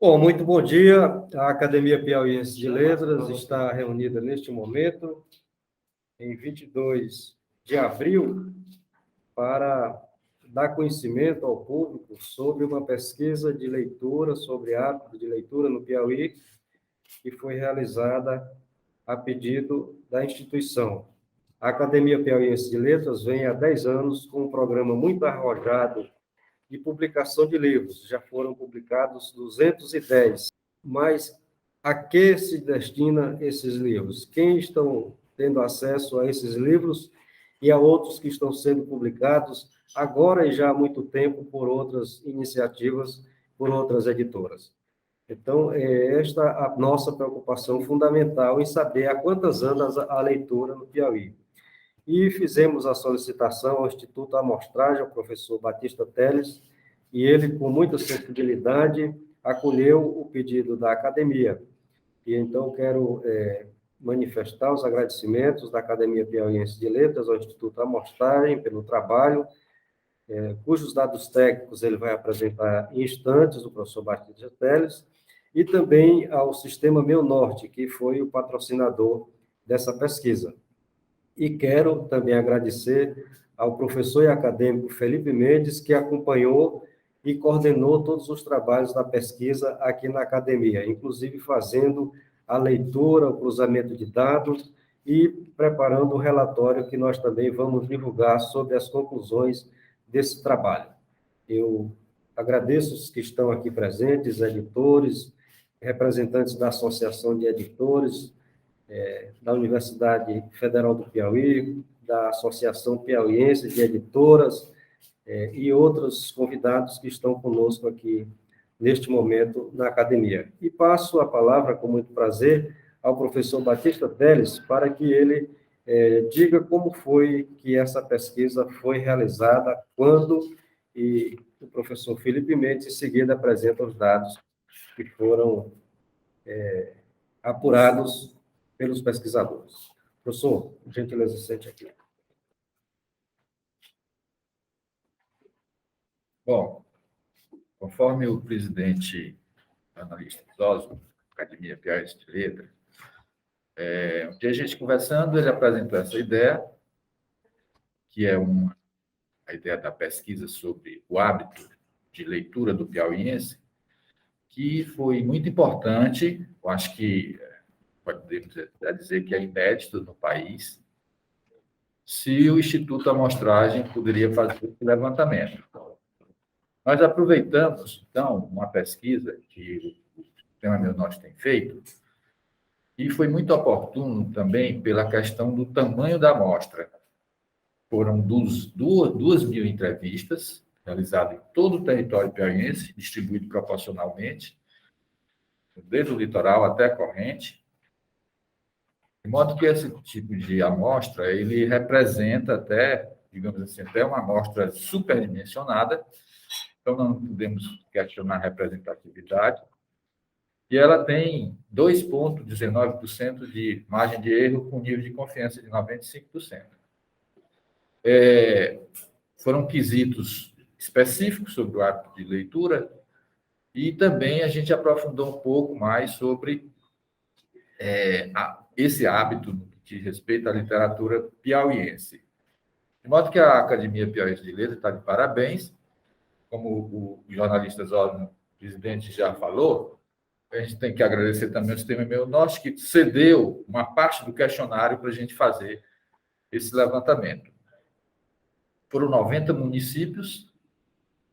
Bom, muito bom dia. A Academia Piauiense de Letras está reunida neste momento, em 22 de abril, para dar conhecimento ao público sobre uma pesquisa de leitura, sobre hábito de leitura no Piauí, que foi realizada a pedido da instituição. A Academia Piauiense de Letras vem há 10 anos com um programa muito arrojado de publicação de livros. Já foram publicados 210. Mas a que se destina esses livros? Quem estão tendo acesso a esses livros e a outros que estão sendo publicados agora e já há muito tempo por outras iniciativas, por outras editoras? Então, é esta a nossa preocupação fundamental em saber há quantas anos a leitura no Piauí. E fizemos a solicitação ao Instituto Amostragem, ao professor Batista Teles, e ele, com muita sensibilidade, acolheu o pedido da academia. E então quero manifestar os agradecimentos da Academia Piauiense de Letras ao Instituto Amostragem pelo trabalho, cujos dados técnicos ele vai apresentar em instantes, o professor Batista Teles, e também ao Sistema Meu Norte, que foi o patrocinador dessa pesquisa. E quero também agradecer ao professor e acadêmico Felipe Mendes, que acompanhou e coordenou todos os trabalhos da pesquisa aqui na academia, inclusive fazendo a leitura, o cruzamento de dados e preparando o relatório que nós também vamos divulgar sobre as conclusões desse trabalho. Eu agradeço os que estão aqui presentes, editores, representantes da Associação de Editores, da Universidade Federal do Piauí, da Associação Piauiense de Editoras, e outros convidados que estão conosco aqui neste momento na academia. E passo a palavra, com muito prazer, ao professor Batista Teles, para que ele diga como foi que essa pesquisa foi realizada, quando, e o professor Felipe Mendes, em seguida, apresenta os dados que foram apurados pelos pesquisadores. Professor, por gentileza, sente aqui. Bom, conforme o presidente analista Oswald, Academia Piauiense de Letras, um dia a gente conversando, ele apresentou essa ideia, que é a ideia da pesquisa sobre o hábito de leitura do piauiense, que foi muito importante, eu acho que podemos dizer que é inédito no país, se o Instituto Amostragem poderia fazer esse levantamento. Nós aproveitamos, então, uma pesquisa que o Sistema Meu Norte tem feito, e foi muito oportuno também pela questão do tamanho da amostra. Foram 2.000 entrevistas realizadas em todo o território piauiense, distribuído proporcionalmente, desde o litoral até a corrente, de modo que esse tipo de amostra, ele representa até, digamos assim, até uma amostra superdimensionada, então não podemos questionar a representatividade, e ela tem 2,19% de margem de erro com nível de confiança de 95%. Foram quesitos específicos sobre o hábito de leitura e também a gente aprofundou um pouco mais sobre esse hábito no que diz respeito à literatura piauiense. De modo que a Academia Piauiense de Letras está de parabéns, como o jornalista Oswald, presidente, já falou. A gente tem que agradecer também ao Sistema Meu Norte, que cedeu uma parte do questionário para a gente fazer esse levantamento. Foram 90 municípios,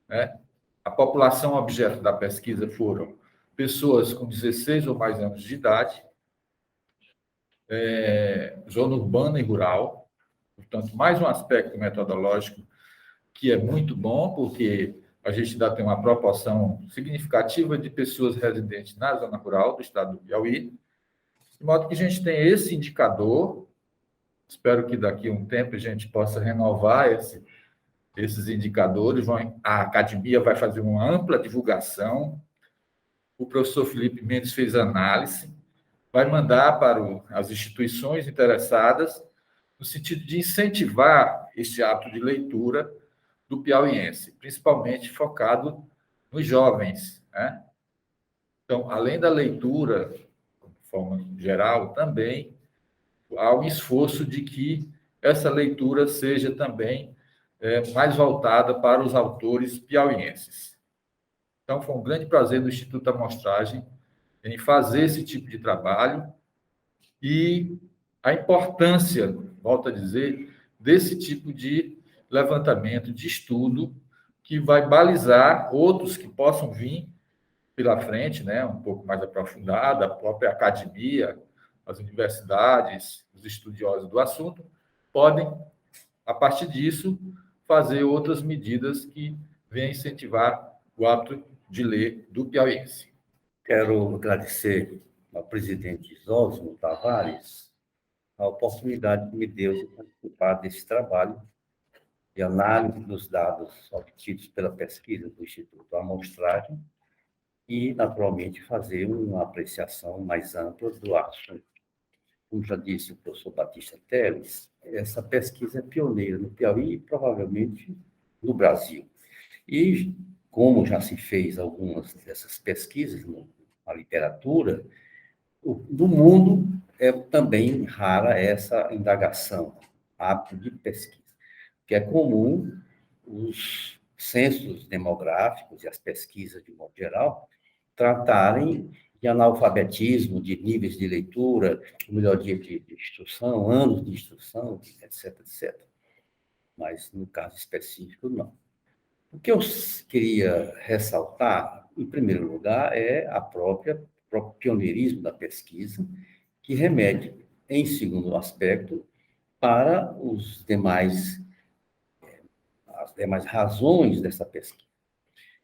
né? A população objeto da pesquisa foram pessoas com 16 ou mais anos de idade, zona urbana e rural, portanto, mais um aspecto metodológico que é muito bom, porque a gente ainda tem uma proporção significativa de pessoas residentes na zona rural do estado do Piauí, de modo que a gente tem esse indicador. Espero que daqui a um tempo a gente possa renovar esses indicadores. A academia vai fazer uma ampla divulgação. O professor Felipe Mendes fez análise, vai mandar para as instituições interessadas, no sentido de incentivar esse hábito de leitura do piauiense, principalmente focado nos jovens, né? Então, além da leitura, de forma geral, também há um esforço de que essa leitura seja também mais voltada para os autores piauienses. Então, foi um grande prazer do Instituto Amostragem em fazer esse tipo de trabalho e a importância, volto a dizer, desse tipo de levantamento, de estudo, que vai balizar outros que possam vir pela frente, né, um pouco mais aprofundada, a própria academia, as universidades, os estudiosos do assunto, podem, a partir disso, fazer outras medidas que venham incentivar o hábito de ler do piauiense. Quero agradecer ao presidente Osmo Tavares a oportunidade que me deu de participar desse trabalho de análise dos dados obtidos pela pesquisa do Instituto Amostragem e, naturalmente, fazer uma apreciação mais ampla do assunto. Como já disse o professor Batista Teles, essa pesquisa é pioneira no Piauí e provavelmente no Brasil. E, como já se fez algumas dessas pesquisas na literatura, no mundo é também rara essa indagação, hábito de pesquisa, que é comum os censos demográficos e as pesquisas, de modo geral, tratarem de analfabetismo, de níveis de leitura, melhor dia de instrução, anos de instrução, etc, etc. Mas, no caso específico, não. O que eu queria ressaltar, em primeiro lugar, é o próprio pioneirismo da pesquisa, que remete, em segundo aspecto, para as demais razões dessa pesquisa.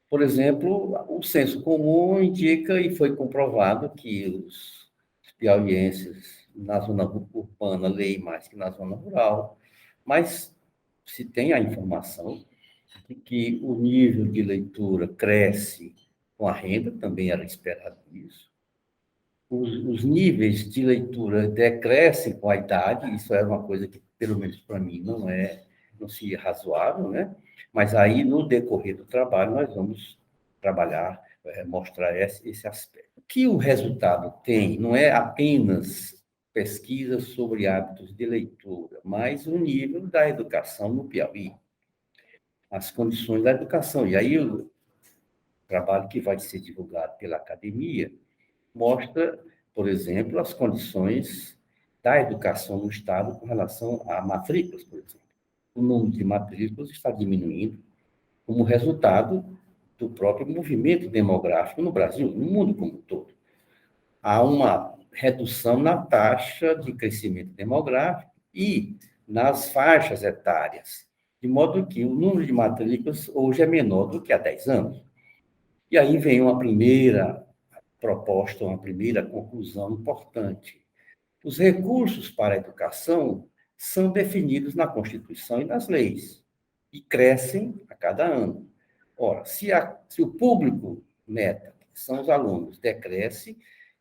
Por exemplo, o senso comum indica, e foi comprovado, que os piauienses na zona urbana leem mais que na zona rural, mas se tem a informação de que o nível de leitura cresce com a renda, também era esperado isso. Os níveis de leitura decrescem com a idade, isso era uma coisa que, pelo menos para mim, não seria razoável, né? Mas aí, no decorrer do trabalho, nós vamos trabalhar, mostrar esse aspecto. O que o resultado tem não é apenas pesquisa sobre hábitos de leitura, mas o nível da educação no Piauí, as condições da educação. E aí, o trabalho que vai ser divulgado pela academia mostra, por exemplo, as condições da educação no Estado com relação a matrículas, por exemplo. O número de matrículas está diminuindo como resultado do próprio movimento demográfico no Brasil, no mundo como um todo. Há uma redução na taxa de crescimento demográfico e nas faixas etárias, de modo que o número de matrículas hoje é menor do que há 10 anos. E aí vem uma primeira proposta, uma primeira conclusão importante. Os recursos para a educação são definidos na Constituição e nas leis, e crescem a cada ano. Ora, se o público meta, que são os alunos, decresce,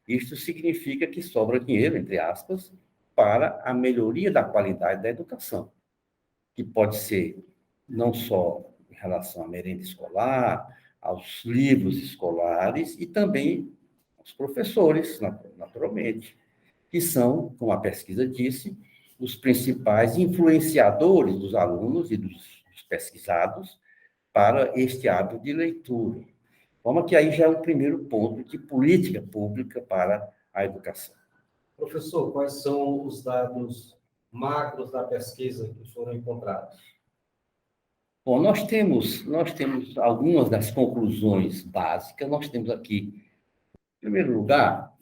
isto significa que sobra dinheiro, entre aspas, para a melhoria da qualidade da educação, que pode ser não só em relação à merenda escolar, aos livros escolares e também aos professores, naturalmente, que são, como a pesquisa disse, os principais influenciadores dos alunos e dos pesquisados para este hábito de leitura. De forma que aí já é um primeiro ponto de política pública para a educação. Professor, quais são os dados macros da pesquisa que foram encontrados? Bom, nós temos algumas das conclusões básicas. Nós temos aqui, em primeiro lugar,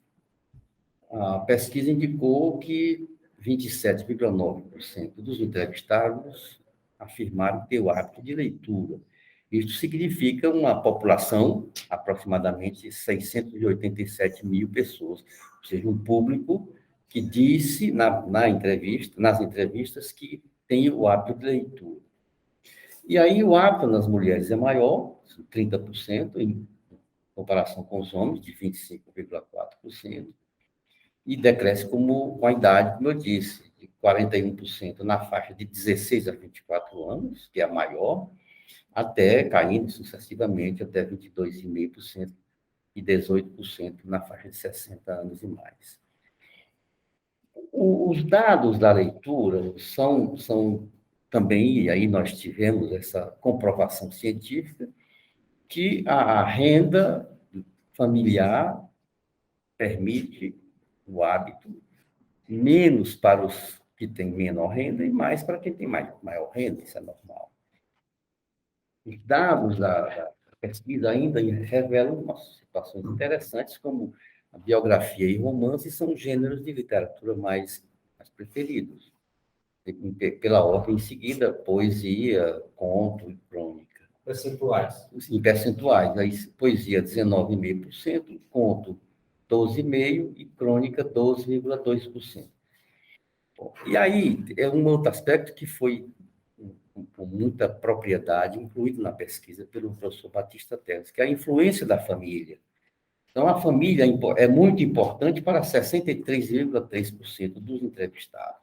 a pesquisa indicou que 27,9% dos entrevistados afirmaram ter o hábito de leitura. Isso significa uma população, aproximadamente 687 mil pessoas, ou seja, um público que disse nas entrevistas que tem o hábito de leitura. E aí o hábito nas mulheres é maior, 30%, em comparação com os homens, de 25,4%, e decresce com a idade, como eu disse, de 41% na faixa de 16 a 24 anos, que é a maior, até caindo sucessivamente até 22,5%, e 18% na faixa de 60 anos e mais. Os dados da leitura são também, e aí nós tivemos essa comprovação científica, que a renda familiar permite o hábito, menos para os que têm menor renda e mais para quem tem maior renda, isso é normal. Os dados da pesquisa ainda revelam umas situações interessantes, como a biografia e romance são gêneros de literatura mais preferidos. Pela ordem em seguida, poesia, conto e crônica. Percentuais. Em percentuais, aí, poesia 19,5%, conto 12,5% e crônica 12,2%. E aí, é um outro aspecto que foi, com muita propriedade, incluído na pesquisa pelo professor Batista Teles, que é a influência da família. Então, a família é muito importante para 63,3% dos entrevistados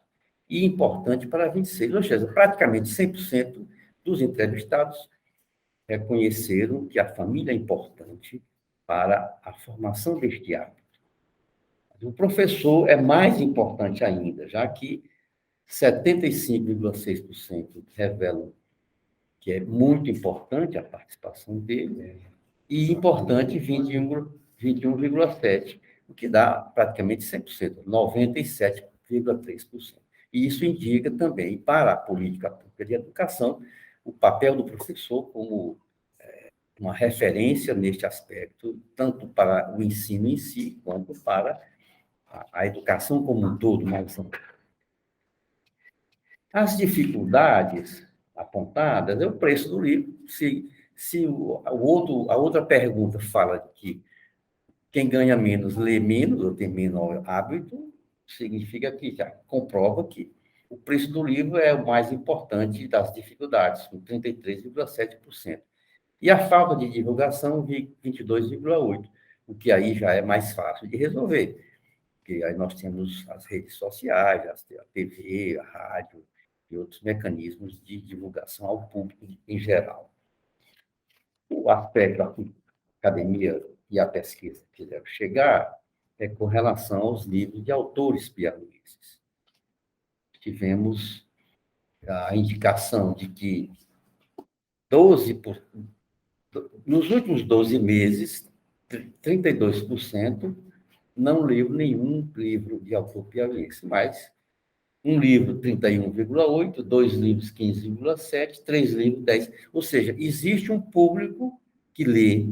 e importante para 26%, ou seja, praticamente 100% dos entrevistados reconheceram que a família é importante para a formação deste hábito. O professor é mais importante ainda, já que 75,6% revelam que é muito importante a participação dele, e importante 21,7%, o que dá praticamente 100%, 97,3%. E isso indica também, para a política pública de educação, o papel do professor como uma referência neste aspecto, tanto para o ensino em si, quanto para a educação como um todo, mais ampla. As dificuldades apontadas é o preço do livro. Se a outra pergunta fala que quem ganha menos lê menos, ou tem menor hábito, significa que já comprova que o preço do livro é o mais importante das dificuldades, com 33,7%. E a falta de divulgação, 22,8%, o que aí já é mais fácil de resolver, porque aí nós temos as redes sociais, a TV, a rádio e outros mecanismos de divulgação ao público em geral. O aspecto aqui, a academia e a pesquisa que quiseram chegar é com relação aos livros de autores piauienses. Tivemos a indicação de que nos últimos 12 meses, 32% não leu nenhum livro de autor piauiense, mas um livro, 31,8%, 2 livros, 15,7%, 3 livros, 10%. Ou seja, existe um público que lê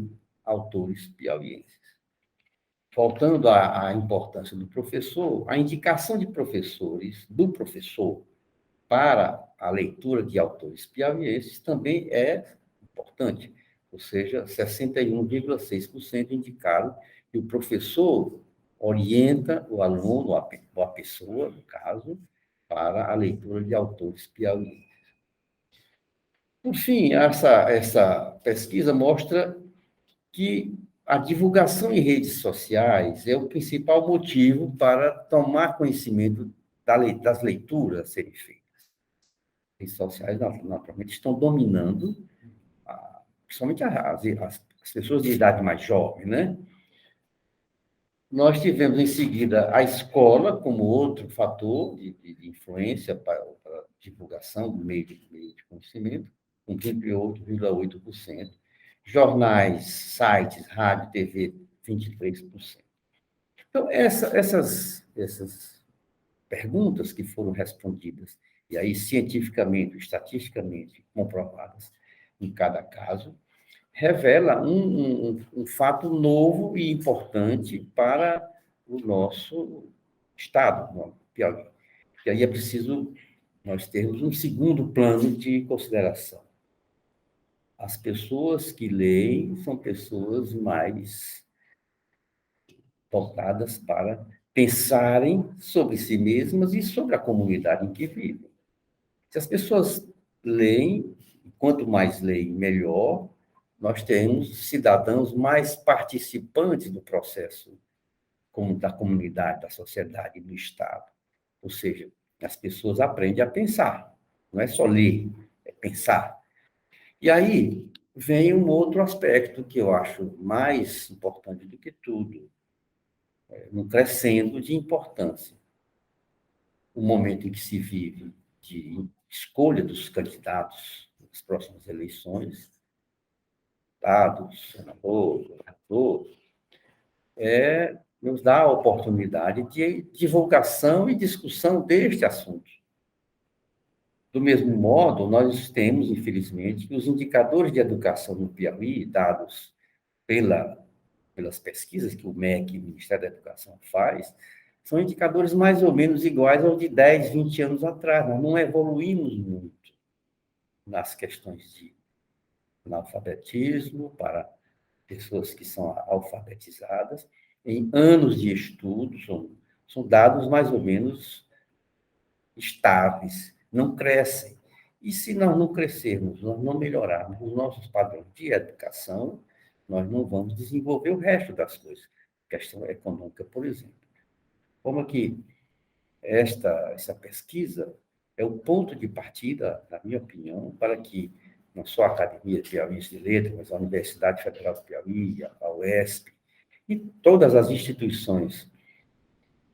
autores piauienses. Voltando à importância do professor, a indicação de professores, do professor, para a leitura de autores piauienses também é importante. Ou seja, 61,6% indicaram que o professor orienta o aluno, ou a pessoa, no caso, para a leitura de autores piauienses. Por fim, essa pesquisa mostra que a divulgação em redes sociais é o principal motivo para tomar conhecimento das leituras a serem feitas. As redes sociais, naturalmente, estão dominando, principalmente as pessoas de idade mais jovem, né? Nós tivemos, em seguida, a escola como outro fator de influência para a divulgação do meio de conhecimento, com 28,8%. Jornais, sites, rádio, TV, 23%. Então, essas perguntas que foram respondidas, e aí cientificamente, estatisticamente comprovadas em cada caso, revela um fato novo e importante para o nosso Estado, no Piauí. E aí é preciso nós termos um segundo plano de consideração. As pessoas que leem são pessoas mais voltadas para pensarem sobre si mesmas e sobre a comunidade em que vivem. Se as pessoas leem, quanto mais leem, melhor, nós temos cidadãos mais participantes do processo da comunidade, da sociedade, do Estado. Ou seja, as pessoas aprendem a pensar. Não é só ler, é pensar. E aí, vem um outro aspecto que eu acho mais importante do que tudo, no crescendo de importância. O momento em que se vive de escolha dos candidatos nas próximas eleições, deputados, senadores, governadores, nos dá a oportunidade de divulgação e discussão deste assunto. Do mesmo modo, nós temos, infelizmente, que os indicadores de educação no Piauí, dados pelas pesquisas que o MEC, o Ministério da Educação, faz, são indicadores mais ou menos iguais aos de 10, 20 anos atrás. Nós não evoluímos muito nas questões de analfabetismo para pessoas que são alfabetizadas. Em anos de estudo, são dados mais ou menos estáveis, não crescem. E se nós não crescermos, nós não melhorarmos os nossos padrões de educação, nós não vamos desenvolver o resto das coisas. Questão econômica, por exemplo. Como que essa pesquisa é o ponto de partida, na minha opinião, para que não só a Academia Piauiense de Letras, mas a Universidade Federal do Piauí, a UESP, e todas as instituições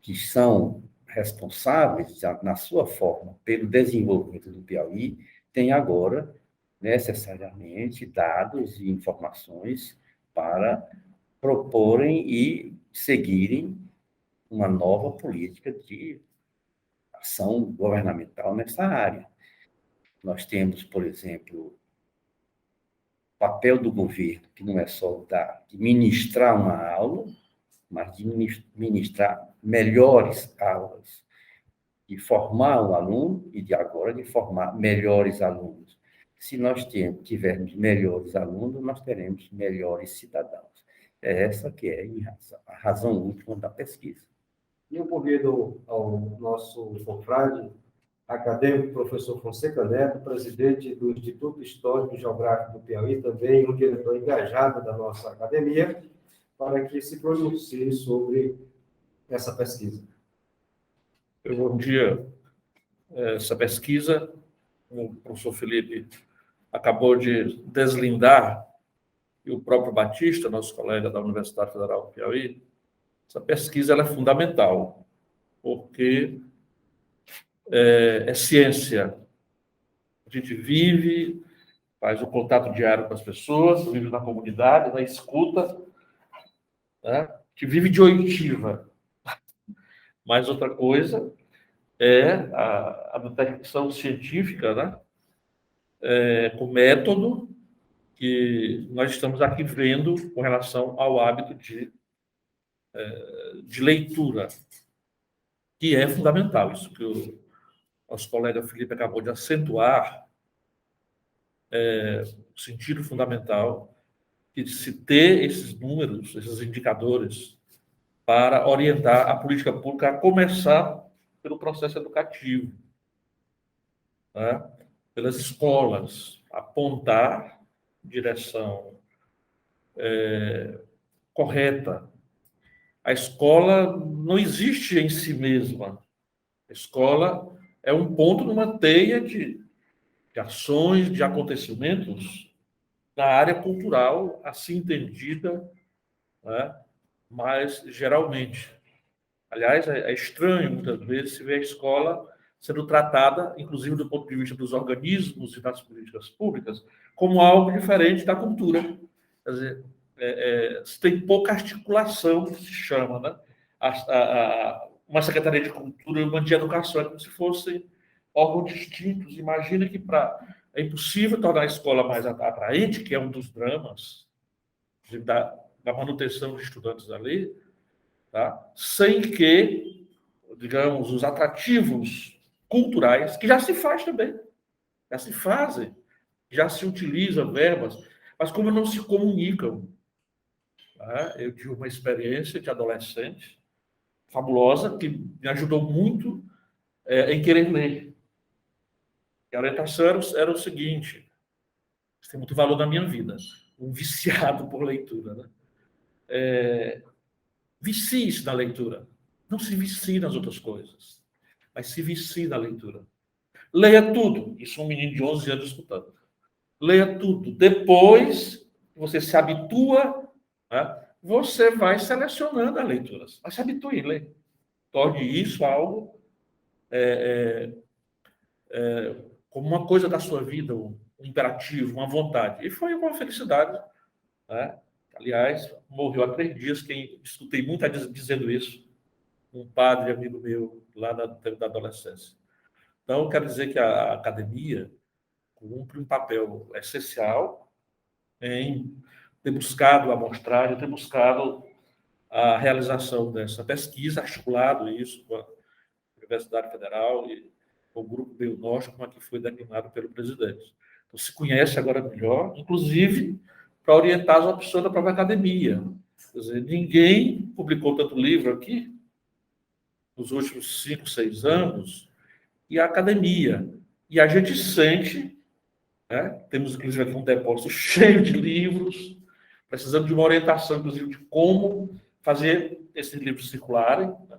que são responsáveis, na sua forma, pelo desenvolvimento do Piauí, têm agora, necessariamente, dados e informações para proporem e seguirem uma nova política de ação governamental nessa área. Nós temos, por exemplo, o papel do governo, que não é só de ministrar uma aula, mas de ministrar melhores aulas, de formar um aluno e de formar melhores alunos. Se nós tivermos melhores alunos, nós teremos melhores cidadãos. É essa que é a razão última da pesquisa. E eu convido ao nosso confrade acadêmico, professor Fonseca Neto, presidente do Instituto Histórico e Geográfico do Piauí, também um diretor engajado da nossa academia, para que se pronuncie sobre essa pesquisa. Bom dia. Essa pesquisa, o professor Felipe acabou de deslindar, e o próprio Batista, nosso colega da Universidade Federal do Piauí, essa pesquisa ela é fundamental, porque é ciência. A gente vive, faz o contato diário com as pessoas, vive na comunidade, na escuta, né? A gente vive de oitiva. Mas outra coisa é a detecção científica, né? Com método que nós estamos aqui vendo com relação ao hábito de leitura, que é fundamental. Isso que o nosso colega Felipe acabou de acentuar, o sentido fundamental de se ter esses números, esses indicadores, para orientar a política pública, a começar pelo processo educativo, né? Pelas escolas, apontar direção correta. A escola não existe em si mesma. A escola é um ponto numa teia de ações, de acontecimentos na área cultural, assim entendida, né? Mas, geralmente, aliás, é estranho, muitas vezes, se ver a escola sendo tratada, inclusive do ponto de vista dos organismos e das políticas públicas, como algo diferente da cultura. Quer dizer, tem pouca articulação, que se chama, né? Uma Secretaria de Cultura e uma de Educação, é como se fossem órgãos distintos. Imagina que é impossível tornar a escola mais atraente, que é um dos dramas da manutenção dos estudantes ali, tá? Sem que, digamos, os atrativos culturais, que já se faz também, já se fazem, já se utilizam verbas, mas como não se comunicam. Tá? Eu tive uma experiência de adolescente fabulosa, que me ajudou muito em querer ler. E a orientação era o seguinte: isso tem muito valor na minha vida, um viciado por leitura, né? Vicie-se na leitura. Não se vicie nas outras coisas, mas se vicie na leitura. Leia tudo. Isso um menino de 11 anos escutando. leia tudo. Depois que você se habitua, né, você vai selecionando as leituras. Mas se habitue a ler. Torne isso algo como uma coisa da sua vida, um imperativo, uma vontade. E foi uma felicidade, né? Aliás, morreu há 3 dias, quem escutei muita gente dizendo isso, um padre amigo meu, lá da adolescência. Então, quero dizer que a academia cumpre um papel essencial em ter buscado a amostragem, ter buscado a realização dessa pesquisa, articulado isso com a Universidade Federal e com o Grupo Biológico, como aqui foi declinado pelo presidente. Então, se conhece agora melhor, inclusive para orientar as opções da própria academia. Quer dizer, ninguém publicou tanto livro aqui nos últimos 5, 6 anos, e a academia. E a gente sente, né, temos inclusive aqui um depósito cheio de livros, precisando de uma orientação, inclusive, de como fazer esses livros circularem. Né?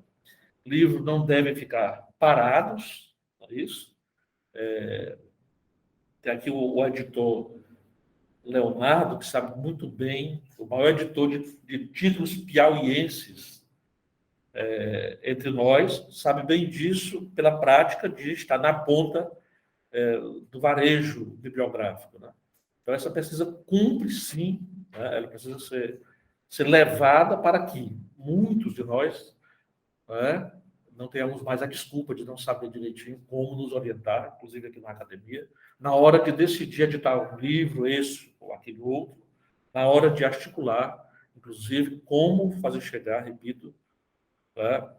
Livros não devem ficar parados, não é isso? Tem aqui o editor Leonardo, que sabe muito bem, o maior editor de títulos piauienses entre nós, sabe bem disso pela prática de estar na ponta do varejo bibliográfico. Né? Então, essa pesquisa cumpre, sim, né? Ela precisa ser levada para que muitos de nós, né, não tenhamos mais a desculpa de não saber direitinho como nos orientar, inclusive aqui na academia, na hora de decidir editar um livro, esse ou aquele outro, na hora de articular, inclusive, como fazer chegar, repito, né,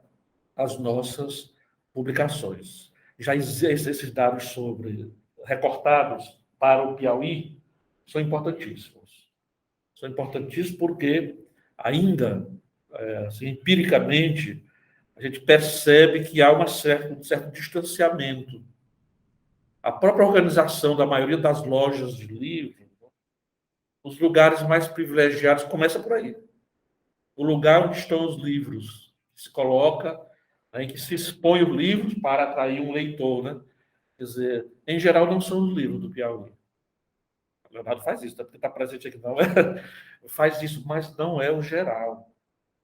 as nossas publicações. Já esses dados recortados para o Piauí são importantíssimos. São importantíssimos porque ainda, assim, empiricamente, a gente percebe que há um certo distanciamento. A própria organização da maioria das lojas de livro, os lugares mais privilegiados, começa por aí. O lugar onde estão os livros. Se coloca, né, em que se expõe os livros para atrair um leitor. Né? Quer dizer, em geral, não são os livros do Piauí. O Leonardo faz isso, porque está presente aqui, não faz isso, mas não é o geral.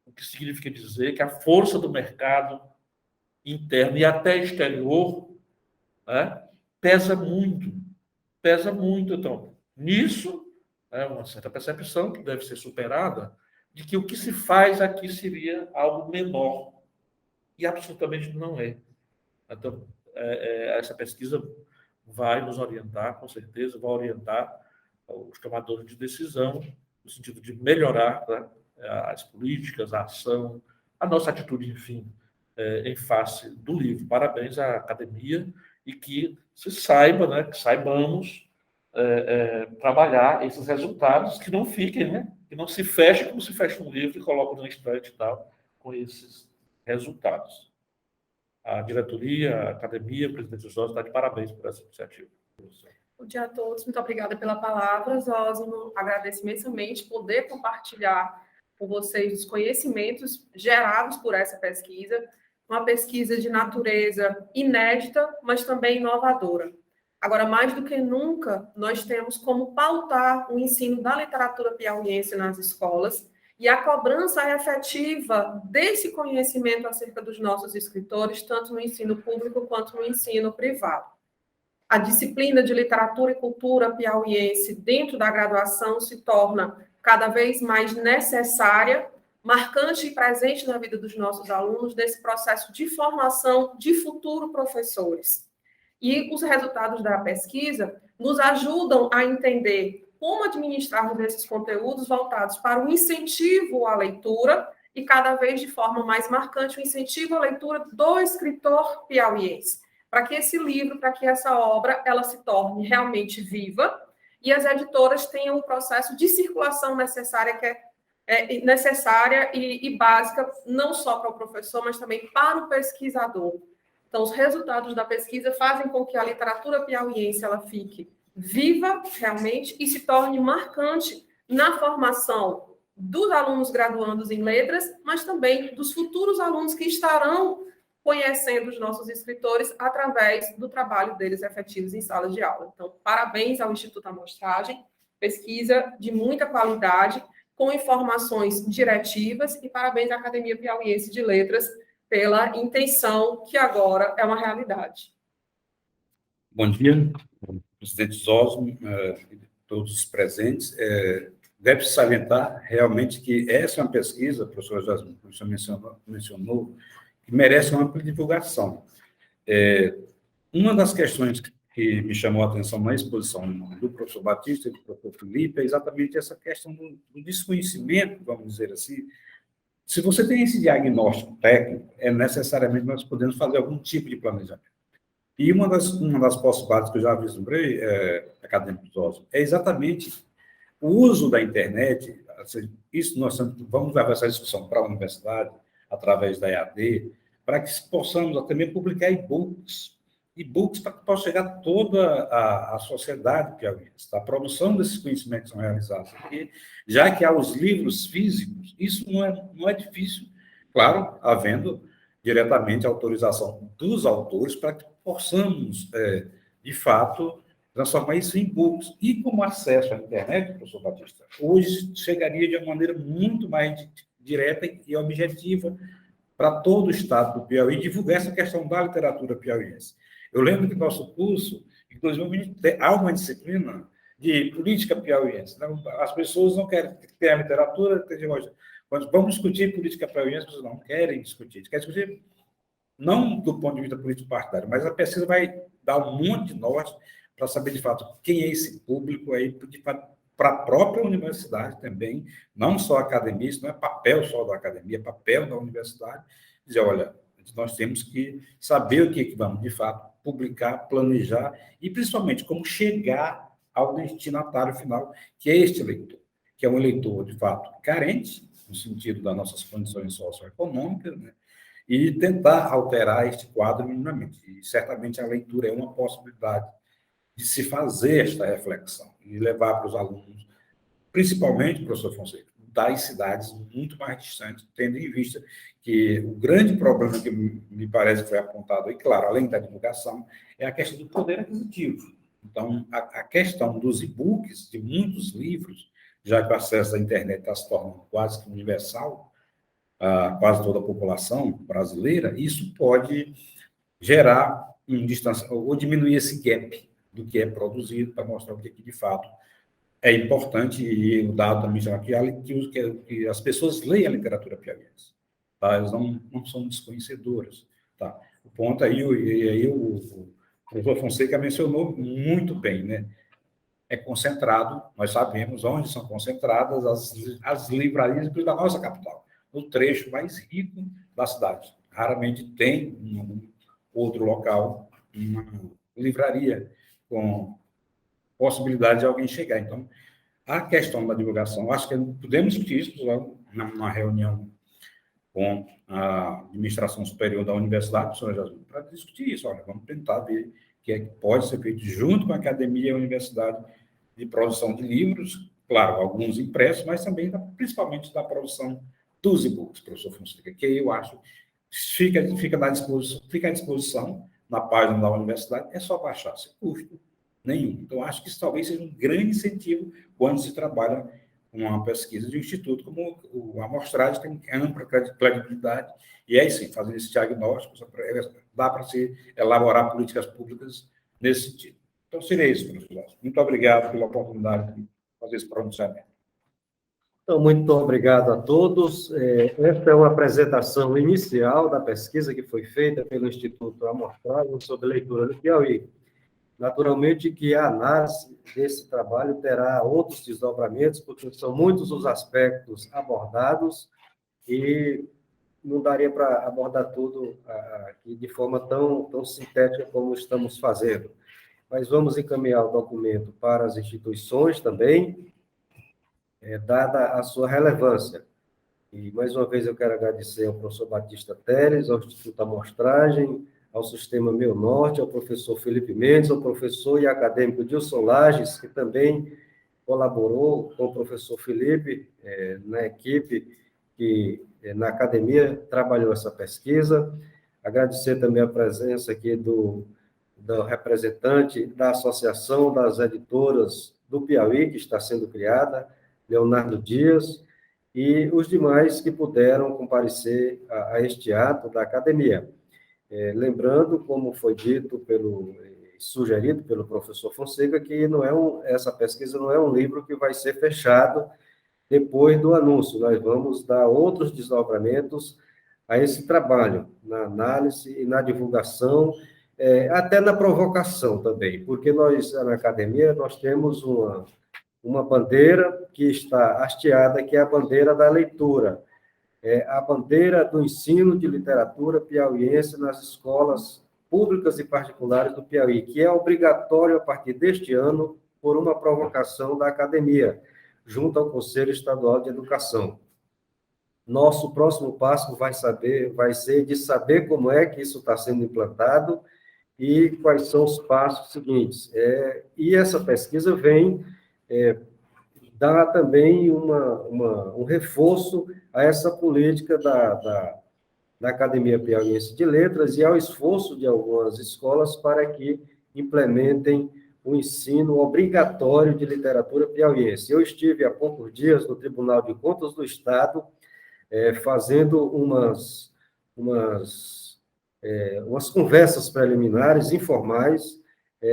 O que significa dizer que a força do mercado interno e até exterior, né, pesa muito. Pesa muito. Então, nisso, uma certa percepção que deve ser superada de que o que se faz aqui seria algo menor. E absolutamente não é. Então, essa pesquisa vai nos orientar, com certeza, vai orientar os tomadores de decisão, no sentido de melhorar, né, as políticas, a ação, a nossa atitude, enfim, em face do livro. Parabéns à academia e que se saiba, né, que saibamos trabalhar esses resultados, que não fiquem, né, que não se fechem como se fecha um livro e coloca no estante e tal, com esses resultados. A diretoria, a academia, o presidente Zósimo está de parabéns por essa iniciativa. Bom dia a todos, muito obrigada pela palavra, Zósimo. Agradeço imensamente poder compartilhar com vocês os conhecimentos gerados por essa pesquisa, uma pesquisa de natureza inédita, mas também inovadora. Agora, mais do que nunca, nós temos como pautar o ensino da literatura piauiense nas escolas e a cobrança efetiva desse conhecimento acerca dos nossos escritores, tanto no ensino público quanto no ensino privado. A disciplina de literatura e cultura piauiense dentro da graduação se torna cada vez mais necessária, marcante e presente na vida dos nossos alunos nesse processo de formação de futuros professores. E os resultados da pesquisa nos ajudam a entender como administrarmos esses conteúdos voltados para o incentivo à leitura e, cada vez de forma mais marcante, o incentivo à leitura do escritor piauiense, para que esse livro, para que essa obra, ela se torne realmente viva e as editoras tenham o processo de circulação necessária, que é necessária e básica, não só para o professor, mas também para o pesquisador. Então, os resultados da pesquisa fazem com que a literatura piauiense ela fique viva, realmente, e se torne marcante na formação dos alunos graduandos em letras, mas também dos futuros alunos que estarão conhecendo os nossos escritores através do trabalho deles efetivos em sala de aula. Então, parabéns ao Instituto Amostragem, pesquisa de muita qualidade, com informações diretivas, e parabéns à Academia Piauiense de Letras pela intenção que agora é uma realidade. Bom dia, presidente Zósimo, todos os presentes. Deve-se salientar realmente que essa é uma pesquisa, a professora Jasmine mencionou, que merece uma ampla divulgação. Uma das questões que me chamou a atenção na exposição do professor Batista e do professor Felipe é exatamente essa questão do desconhecimento, vamos dizer assim. Se você tem esse diagnóstico técnico, necessariamente nós podemos fazer algum tipo de planejamento. E uma das possibilidades que eu já vislumbrei, acadêmico Zósimo, é exatamente o uso da internet. Isso nós vamos levar essa discussão para a universidade, através da EAD, para que possamos também publicar e-books para que possa chegar a toda a sociedade piauiense, a produção desses conhecimentos são realizados. Porque, já que há os livros físicos, isso não é difícil, claro, havendo diretamente a autorização dos autores para que possamos, de fato, transformar isso em e-books. E com acesso à internet, professor Batista, hoje chegaria de uma maneira muito mais direta e objetiva para todo o estado do Piauí divulgar essa questão da literatura piauiense. Eu lembro que no nosso curso, inclusive, há uma disciplina de política piauiense. As pessoas não querem ter a literatura, quando vamos discutir política piauiense, as pessoas não querem discutir. Querem discutir não do ponto de vista político partidário, mas a pesquisa vai dar um monte de norte para saber, de fato, quem é esse público aí, de fato, para a própria universidade também, não só a academia, isso não é papel só da academia, é papel da universidade, dizer, olha, nós temos que saber o que vamos, de fato, publicar, planejar, e principalmente como chegar ao destinatário final, que é este leitor, que é um eleitor, de fato, carente, no sentido das nossas condições socioeconômicas, né? E tentar alterar este quadro minimamente. E certamente a leitura é uma possibilidade de se fazer esta reflexão e levar para os alunos, principalmente, professor Fonseca, das cidades muito mais distantes, tendo em vista que o grande problema que me parece que foi apontado, e claro, além da divulgação, é a questão do poder aquisitivo. Então, a questão dos e-books, de muitos livros, já que o acesso à internet está se tornando quase que universal, a quase toda a população brasileira, isso pode gerar um distanciamento, ou diminuir esse gap do que é produzido, para mostrar o que de fato é importante, e o dado também já que as pessoas leem a literatura piauiense, tá? Elas não são desconhecedoras. Tá? O ponto aí, o professor Fonseca mencionou muito bem, né? É concentrado, nós sabemos onde são concentradas as livrarias da nossa capital, no trecho mais rico da cidade. Raramente tem outro local, uma livraria com possibilidade de alguém chegar. Então, a questão da divulgação, acho que podemos discutir isso numa reunião com a administração superior da universidade, professora Jasmine, para discutir isso. Olha, vamos tentar ver o que é que pode ser feito junto com a academia e a universidade de produção de livros, claro, alguns impressos, mas também, principalmente, da produção dos e-books, professor Fonseca, que eu acho fica à disposição na página da universidade, é só baixar, sem custo nenhum. Então, acho que isso talvez seja um grande incentivo quando se trabalha com uma pesquisa de um instituto como a amostragem, tem ampla credibilidade, e aí sim, fazendo esse diagnóstico, dá para se elaborar políticas públicas nesse sentido. Então, seria isso, professor. Muito obrigado pela oportunidade de fazer esse pronunciamento. Então, muito obrigado a todos. Esta é uma apresentação inicial da pesquisa que foi feita pelo Instituto Amostragem sobre leitura no Piauí. Naturalmente que a análise desse trabalho terá outros desdobramentos, porque são muitos os aspectos abordados e não daria para abordar tudo aqui de forma tão sintética como estamos fazendo. Mas vamos encaminhar o documento para as instituições também, dada a sua relevância. E, mais uma vez, eu quero agradecer ao professor Batista Teles, ao Instituto Amostragem, ao Sistema Meu Norte, ao professor Felipe Mendes, ao professor e acadêmico Dilson Lages, que também colaborou com o professor Felipe na equipe que, na academia, trabalhou essa pesquisa, Agradecer também a presença aqui do representante da Associação das Editoras do Piauí, que está sendo criada, Leonardo Dias, e os demais que puderam comparecer a este ato da academia. Lembrando, como foi dito sugerido pelo professor Fonseca, que essa pesquisa não é um livro que vai ser fechado depois do anúncio. Nós vamos dar outros desdobramentos a esse trabalho, na análise e na divulgação, até na provocação também, porque nós, na academia, nós temos uma bandeira que está hasteada, que é a bandeira da leitura, a bandeira do ensino de literatura piauiense nas escolas públicas e particulares do Piauí, que é obrigatório a partir deste ano por uma provocação da academia, junto ao Conselho Estadual de Educação. Nosso próximo passo vai ser de saber como é que isso está sendo implantado e quais são os passos seguintes. E essa pesquisa vem dar também um reforço a essa política da Academia Piauiense de Letras e ao esforço de algumas escolas para que implementem o ensino obrigatório de literatura piauiense. Eu estive há poucos dias no Tribunal de Contas do Estado, fazendo umas conversas preliminares, informais,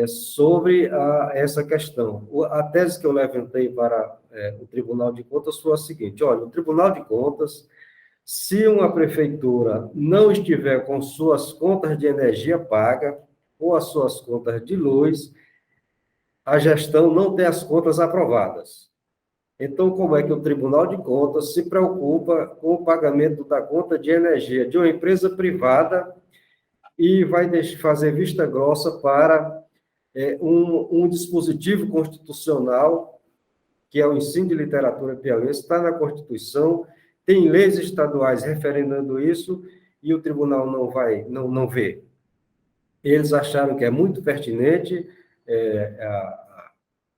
sobre essa questão. A tese que eu levantei para o Tribunal de Contas foi a seguinte: olha, o Tribunal de Contas, se uma prefeitura não estiver com suas contas de energia paga ou as suas contas de luz, a gestão não tem as contas aprovadas. Então, como é que o Tribunal de Contas se preocupa com o pagamento da conta de energia de uma empresa privada e vai fazer vista grossa para um dispositivo constitucional, que é o ensino de literatura piauiense, está na Constituição, tem leis estaduais referendando isso, e o tribunal não vê. Eles acharam que é muito pertinente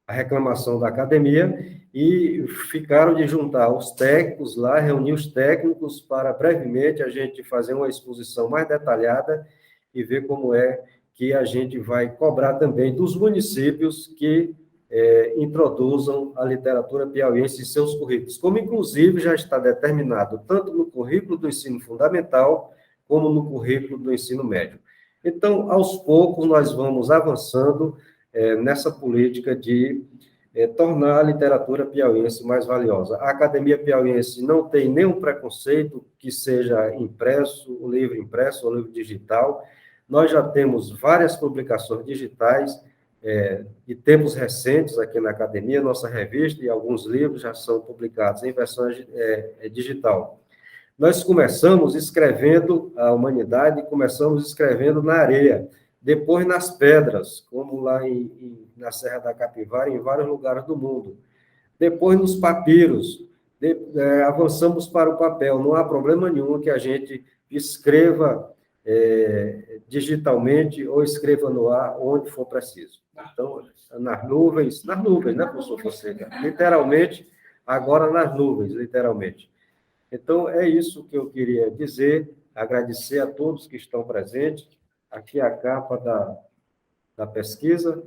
a reclamação da academia e ficaram de juntar os técnicos lá, reunir os técnicos para brevemente a gente fazer uma exposição mais detalhada e ver como é que a gente vai cobrar também dos municípios que introduzam a literatura piauiense em seus currículos, como inclusive já está determinado tanto no currículo do ensino fundamental como no currículo do ensino médio. Então, aos poucos, nós vamos avançando nessa política de tornar a literatura piauiense mais valiosa. A Academia Piauiense não tem nenhum preconceito que seja impresso, o livro impresso ou o livro digital. Nós já temos várias publicações digitais de tempos recentes aqui na Academia, nossa revista e alguns livros já são publicados em versão digital. Nós começamos escrevendo a humanidade, começamos escrevendo na areia, depois nas pedras, como lá na Serra da Capivara, em vários lugares do mundo. Depois nos papiros, avançamos para o papel. Não há problema nenhum que a gente escreva digitalmente ou escreva no ar, onde for preciso. Então, nas nuvens, né, professor Fonseca? Literalmente, agora nas nuvens, literalmente. Então, é isso que eu queria dizer, agradecer a todos que estão presentes. Aqui é a capa da pesquisa,